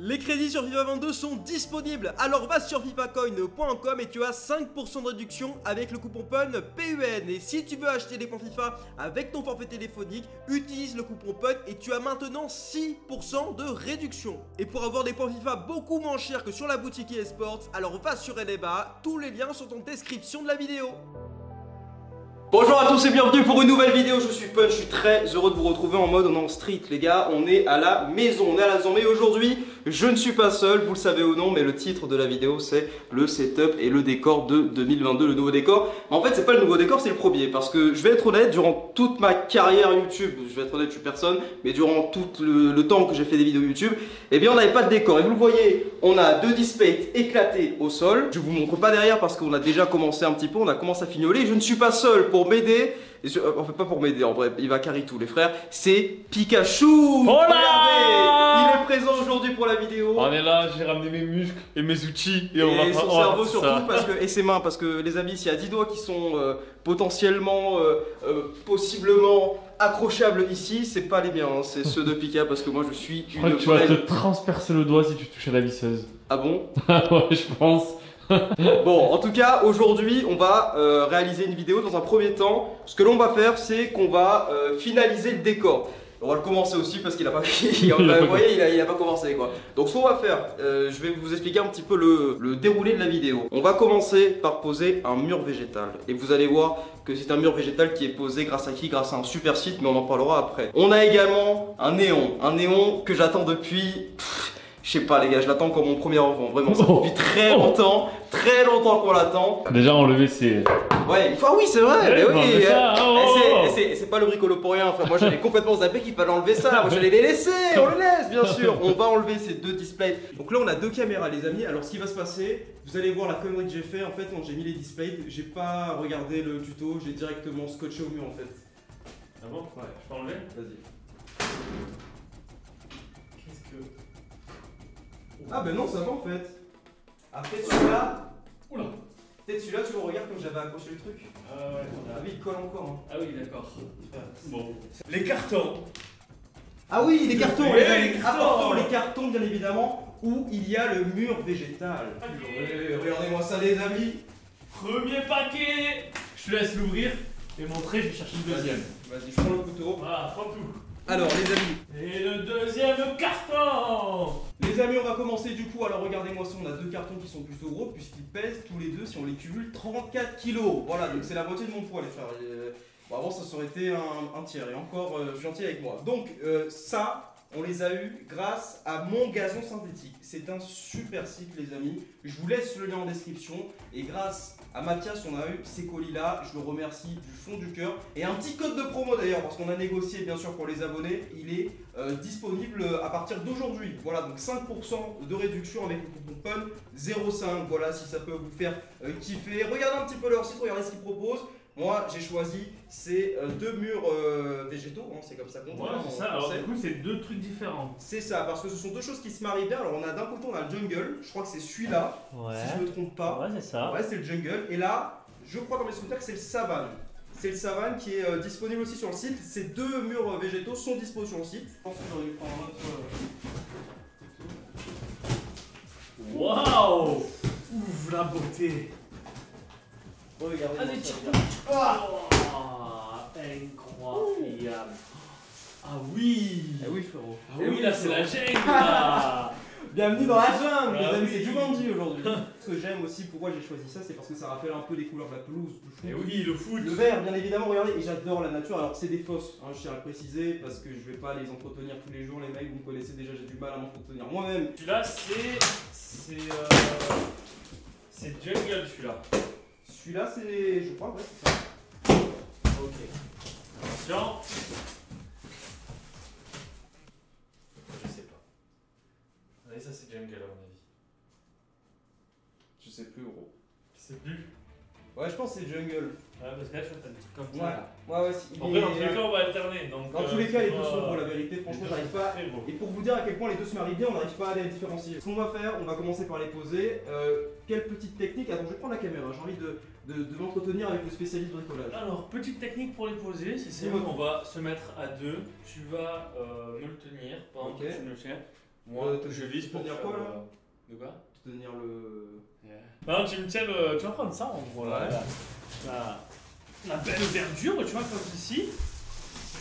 Les crédits sur FIFA 22 sont disponibles, alors va sur fifacoin.com et tu as 5% de réduction avec le coupon PUN PUN. Et si tu veux acheter des points FIFA avec ton forfait téléphonique, utilise le coupon PUN et tu as maintenant 6% de réduction. Et pour avoir des points FIFA beaucoup moins chers que sur la boutique eSports, alors va sur LBA, tous les liens sont en description de la vidéo. Bonjour à tous et bienvenue pour une nouvelle vidéo, je suis Punch, je suis très heureux de vous retrouver en mode on est en street les gars, on est à la maison, on est à la maison. Mais aujourd'hui, je ne suis pas seul, vous le savez ou non, mais le titre de la vidéo c'est le setup et le décor de 2022, le nouveau décor. Mais en fait c'est pas le nouveau décor, c'est le premier, parce que je vais être honnête, durant toute ma carrière YouTube, je vais être honnête, je suis personne, mais durant tout le temps que j'ai fait des vidéos YouTube, eh bien on n'avait pas de décor. Et vous le voyez, on a deux displays éclatés au sol, je vous montre pas derrière parce qu'on a déjà commencé un petit peu, on a commencé à fignoler, je ne suis pas seul pour m'aider, en fait pas pour m'aider, en vrai il va carry tous les frères, c'est Pikachu. Regardez, il est présent aujourd'hui pour la vidéo. On est là, j'ai ramené mes muscles et mes outils et on va son cerveau surtout parce que, et ses mains, parce que les amis, s'il y a 10 doigts qui sont potentiellement, possiblement accrochables ici, c'est pas les miens, hein, c'est ceux de Pika parce que moi je suis Je crois que tu vas te transpercer le doigt si tu touches à la visseuse. Ah bon? Ouais, je pense. Bon, en tout cas, aujourd'hui, on va réaliser une vidéo dans un premier temps. Ce que l'on va faire, c'est qu'on va finaliser le décor. On va le commencer aussi parce qu'il a pas fini. Vous voyez, il a pas commencé quoi. Donc, ce qu'on va faire, je vais vous expliquer un petit peu le déroulé de la vidéo. On va commencer par poser un mur végétal. Et vous allez voir que c'est un mur végétal qui est posé grâce à qui? Grâce à un super site, mais on en parlera après. On a également un néon que j'attends depuis. Je sais pas les gars, je l'attends comme mon premier enfant, vraiment, ça fait depuis très longtemps qu'on l'attend. Déjà enlever ses... Ouais, ah oui c'est vrai, mais oui, c'est pas le bricolo pour rien, enfin moi j'avais complètement zappé qu'il fallait enlever ça, moi j'allais les laisser, on le laisse bien sûr. On va enlever ces deux displays. Donc là on a deux caméras les amis, alors ce qui va se passer, vous allez voir la connerie que j'ai fait, en fait quand j'ai mis les displays, j'ai pas regardé le tuto, j'ai directement scotché au mur en fait. Ah bon? Ouais, je peux enlever? Vas-y. Ah ben non ça va en fait. Après celui-là. Oula. Peut-être celui-là tu le regardes comme j'avais accroché le truc. Ah ouais. Ah oui il colle encore hein. Ah oui d'accord. Bon. Les cartons. Ah oui les cartons, Cartons. les cartons bien évidemment, où il y a le mur végétal. Regardez-moi ça les amis. Premier paquet. Je te laisse l'ouvrir et montrer, je vais chercher le deuxième. Vas-y, je prends le couteau. Voilà, prends tout. Alors les amis. Et le deuxième carton. Les amis, on va commencer du coup. Alors regardez-moi ça, on a deux cartons qui sont plutôt gros puisqu'ils pèsent tous les deux, si on les cumule, 34 kilos. Voilà, donc c'est la moitié de mon poids les frères. Bon, avant ça aurait été un tiers et encore gentil avec moi. Donc ça, on les a eu grâce à Mon Gazon Synthétique. C'est un super site les amis. Je vous laisse le lien en description. Et grâce à Mathias, on a eu ces colis là. Je le remercie du fond du cœur. Et un petit code de promo d'ailleurs, parce qu'on a négocié bien sûr pour les abonnés. Il est disponible à partir d'aujourd'hui. Voilà, donc 5% de réduction avec le coupon PUN 05. Voilà, si ça peut vous faire kiffer. Regardez un petit peu leur site, regardez ce qu'ils proposent. Moi, j'ai choisi ces deux murs végétaux, hein, c'est comme ça qu'on dit. Ouais, c'est ça. Alors, du coup, c'est deux trucs différents. C'est ça, parce que ce sont deux choses qui se marient bien. Alors, on a d'un côté, on a le jungle, je crois que c'est celui-là, si je ne me trompe pas. Ouais, c'est ça. Ouais, c'est le jungle. Et là, je crois dans mes souvenirs que c'est le savane. C'est le savane qui est disponible aussi sur le site. Ces deux murs végétaux sont disponibles sur le site. Je pense que j'aurais dû prendre un autre. Waouh! Ouf, la beauté! Regardez. Allez, incroyable! Ah oui! Eh oui, frérot. Ah oui, là c'est la jungle là! Bienvenue dans la jungle, Ah mes amis, oui. c'est Jumanji aujourd'hui. Ce que j'aime aussi, pourquoi j'ai choisi ça, c'est parce que ça rappelle un peu les couleurs de la pelouse, du foot. Et oui, le foot! Le vert, bien évidemment, regardez, et j'adore la nature. Alors, c'est des fosses, hein, je tiens à le préciser, parce que je vais pas les entretenir tous les jours, les mecs, vous me connaissez déjà, j'ai du mal à m'entretenir moi-même. Celui-là c'est jungle celui-là. Celui-là, c'est. Je crois, ouais, c'est ça. Ok. Attention. Je sais pas. Allez, ça c'est jungle à mon avis. Je sais plus, gros. Je sais plus. Ouais, je pense que c'est jungle. Ouais, parce que là, je vois, t'as des trucs comme ça. Voilà. Ouais, Après, dans tous les cas, on va alterner. Donc, dans tous les cas, les deux sont beaux, beaux, la vérité, franchement, j'arrive pas. Très beau. Et pour vous dire à quel point les deux se marient bien, on n'arrive pas à les différencier. Ce qu'on va faire, on va commencer par les poser. Quelle petite technique? Attends, je vais prendre la caméra, j'ai envie de l'entretenir avec le spécialiste bricolage. Alors, petite technique pour les poser, c'est Dis-moi. on va se mettre à deux. Tu vas me le tenir pendant que tu me le tiens. Moi, je vise pour tenir faire, quoi là? De quoi? Tenir le. Non, tu me tiens le. Tu vas prendre ça en gros là. Ouais. La belle verdure, tu vois, comme ici.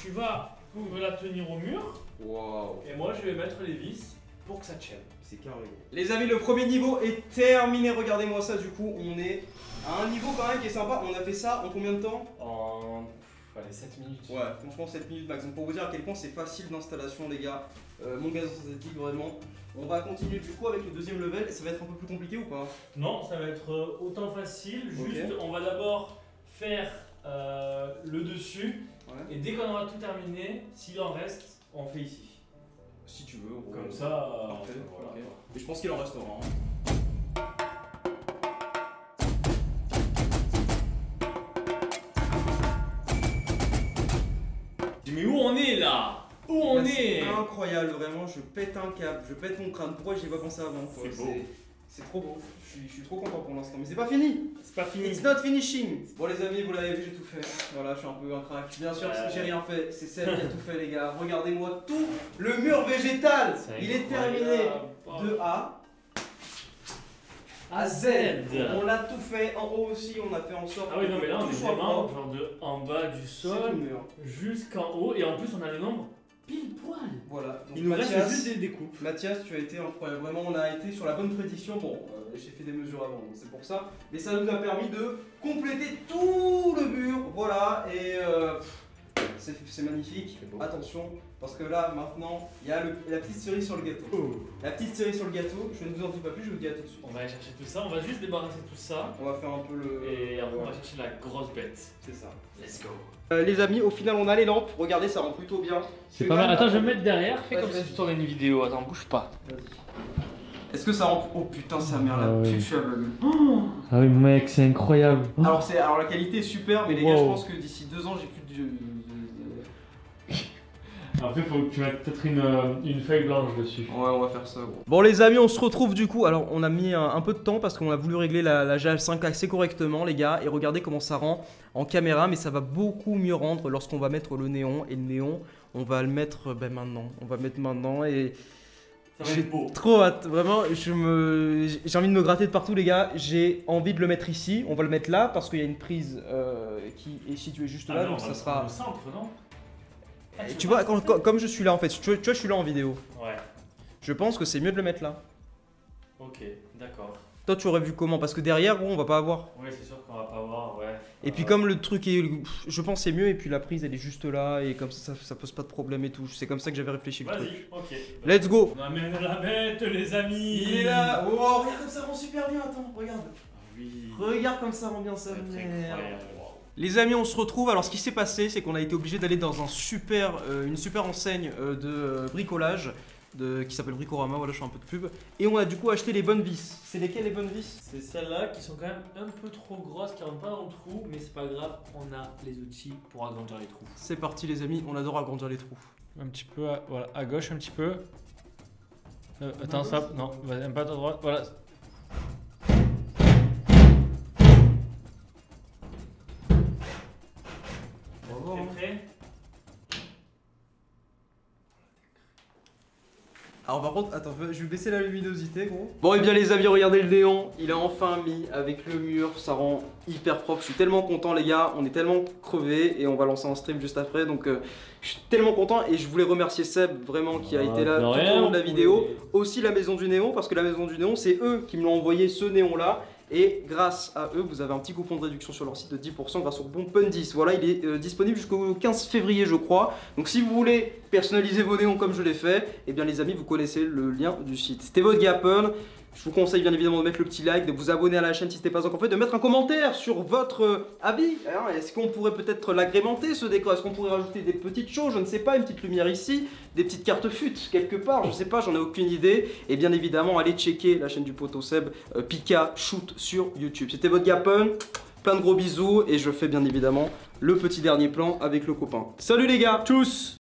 Tu vas la tenir au mur. Waouh. Et moi, je vais mettre les vis pour que ça tienne. C'est carré. Les amis, le premier niveau est terminé. Regardez-moi ça, du coup, on est à un niveau quand même qui est sympa. On a fait ça en combien de temps? En. Allez, 7 minutes. Ouais, franchement 7 minutes max. Donc pour vous dire à quel point c'est facile d'installation les gars, mon gazon synthétique vraiment. On va continuer du coup avec le deuxième level. Ça va être un peu plus compliqué ou pas? Non, ça va être autant facile. Ok. Juste, on va d'abord faire le dessus. Ouais. Et dès qu'on aura tout terminé, s'il en reste, on fait ici. Si tu veux. Comme ça, Parfait. voilà. Ok. Et je pense qu'il en restera. Hein. Mais où on est là? Où on Là, est? C'est incroyable, vraiment. Je pète un câble, je pète mon crâne. Pourquoi j'y ai pas pensé avant quoi. C'est beau. C'est trop beau. Je suis trop content pour l'instant. Mais c'est pas fini. C'est pas fini. It's not finishing. Bon les amis, vous l'avez vu, j'ai tout fait. Voilà, je suis un peu un crack. Bien sûr, j'ai rien fait. C'est Seb qui a tout fait les gars. Regardez-moi tout le mur végétal. Il est terminé de A à Z. On a tout fait. En haut aussi, on a fait en sorte Ah oui, non, mais là, on tout est soit vraiment propre. genre de en bas du C'est tout sol le mur. jusqu'en haut. Et en plus, on a les nombres pile poil. Voilà. Donc, Il nous reste Mathias, juste des découpes. Mathias, tu as été incroyable. Vraiment, on a été sur la bonne prédiction. Bon, j'ai fait des mesures avant, donc c'est pour ça. Mais ça nous a permis de compléter tout le mur. Voilà. Et c'est magnifique. Attention, parce que là, maintenant, il y a la petite cerise sur le gâteau. La petite cerise sur le gâteau, je ne vous en dis pas plus, je vous le dis à tout de suite. On va aller chercher tout ça. On va juste débarrasser tout ça. On va faire un peu le. Et après, on va chercher la grosse bête. C'est ça. Let's go. Les amis, au final, on a les lampes. Regardez, ça rend plutôt bien. C'est pas mal. Attends, je vais me mettre derrière. Fais Vas-y, comme si vas-y. tu tournais une vidéo. Attends, bouge pas. Est-ce que ça rend. Oh putain, sa mère, la pute, je suis aveugle. Ah oui, mec, c'est incroyable. Alors la qualité est super, mais les gars, je Wow. pense que d'ici 2 ans, j'ai plus de. Après, faut que tu mettes peut-être une feuille blanche dessus. Ouais, on va faire ça. Gros. Bon, les amis, on se retrouve du coup. Alors, on a mis un peu de temps parce qu'on a voulu régler la GH5 assez correctement, les gars. Et regardez comment ça rend en caméra, mais ça va beaucoup mieux rendre lorsqu'on va mettre le néon. Et le néon, on va le mettre maintenant. On va mettre maintenant et. Ça va J'ai être beau. trop hâte, vraiment, j'ai envie de me gratter de partout les gars, j'ai envie de le mettre ici, on va le mettre là parce qu'il y a une prise qui est située juste là, non, donc on va ça le sera... prendre au centre, non? Et tu vois, comme je suis là en fait, tu vois je suis là en vidéo, Ouais. je pense que c'est mieux de le mettre là. Ok, d'accord. Toi tu aurais vu comment? Parce que derrière gros on va pas avoir. Oui, c'est sûr qu'on va pas voir, ouais. Et puis comme le truc est, je pense c'est mieux et puis la prise elle est juste là et comme ça pose pas de problème et tout, c'est comme ça que j'avais réfléchi le truc. Vas-y, ok. Let's go. On amène la bête, les amis. Il est là, oh regarde comme ça rend super bien, attends, regarde. Oui. Regarde comme ça rend bien ça. C'est merde. incroyable. Les amis, on se retrouve. Alors, ce qui s'est passé, c'est qu'on a été obligé d'aller dans une super enseigne de bricolage qui s'appelle Bricorama. Voilà, je fais un peu de pub. Et on a du coup acheté les bonnes vis. C'est lesquelles les bonnes vis? C'est celles-là qui sont quand même un peu trop grosses, qui rentrent pas dans le trou, mais c'est pas grave, on a les outils pour agrandir les trous. C'est parti, les amis. On adore agrandir les trous. Un petit peu voilà, à gauche, un petit peu. Attends, ça, non, un pas à droite, voilà. T'es prêt? Alors par contre, attends, je vais baisser la luminosité gros. Bon et bien les amis, regardez le néon, il est enfin mis avec le mur, ça rend hyper propre. Je suis tellement content les gars, on est tellement crevés et on va lancer un stream juste après. Donc je suis tellement content et je voulais remercier Seb vraiment qui a été là tout au long de la vidéo. Aussi la maison du néon, parce que la maison du néon c'est eux qui me l'ont envoyé ce néon là. Et grâce à eux, vous avez un petit coupon de réduction sur leur site de 10% grâce au coupon PUN10. Voilà, il est disponible jusqu'au 15 février, je crois. Donc si vous voulez personnaliser vos néons comme je l'ai fait, eh bien les amis, vous connaissez le lien du site. C'était votre gars Pun. Je vous conseille bien évidemment de mettre le petit like, de vous abonner à la chaîne si ce n'est pas encore fait, de mettre un commentaire sur votre avis. Est-ce qu'on pourrait peut-être l'agrémenter ce décor? Est-ce qu'on pourrait rajouter des petites choses? Je ne sais pas, une petite lumière ici, des petites cartes fut quelque part, je ne sais pas, j'en ai aucune idée. Et bien évidemment, allez checker la chaîne du poteau Seb, Pika Shoot sur YouTube. C'était votre gars Pun, plein de gros bisous et je fais bien évidemment le petit dernier plan avec le copain. Salut les gars, tchuss!